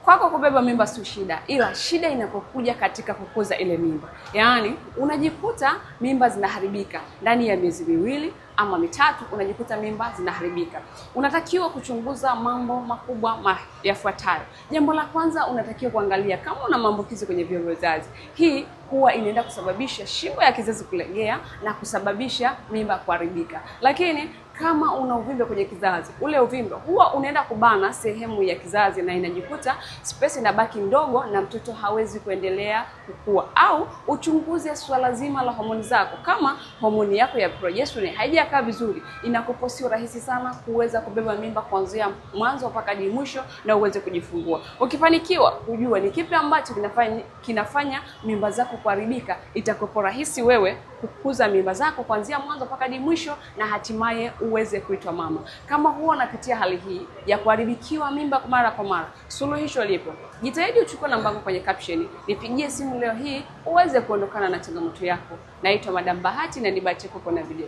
Kwako kubeba mimba si shida, ila shida inapokuja katika kukuza ile mimba. Yaani unajikuta mimba zinaharibika ndani ya miezi miwili ama mitatu, unajikuta mimba zinaharibika. Unatakiwa kuchunguza mambo makubwa yafuatayo. Jambo la kwanza, unatakiwa kuangalia kama una maambukizi kwenye via vya uzazi. Hii huwa inaenda kusababisha shingo ya kizazi kulegea na kusababisha mimba kuharibika. Lakini kama una uvimbe kwenye kizazi, ule uvimbe huwa unaenda kubana sehemu ya kizazi na inajikuta space inabaki ndogo na mtoto hawezi kuendelea kukua. Au uchunguze swala zima la homoni zako. Kama homoni yako ya progesterone haijakaa vizuri, inakupa sio rahisi sana kuweza kubeba mimba kuanzia mwanzo mpaka hadi mwisho na uweze kujifungua. Ukifanikiwa kujua ni kipi ambacho kinafanya mimba zako kuharibika, itakuwa rahisi wewe kukuza mimba zako kuanzia mwanzo mpaka hadi mwisho na hatimaye uweze kuitwa mama. Kama huwa unapitia hali hii ya kuharibikiwa mimba mara kwa mara, suluhisho lipo. Jitahidi uchukue namba yangu kwenye caption, nipigie simu leo hii uweze kuondokana na changamoto yako. Naitwa Madam Bahati na ni Bahati yako na video.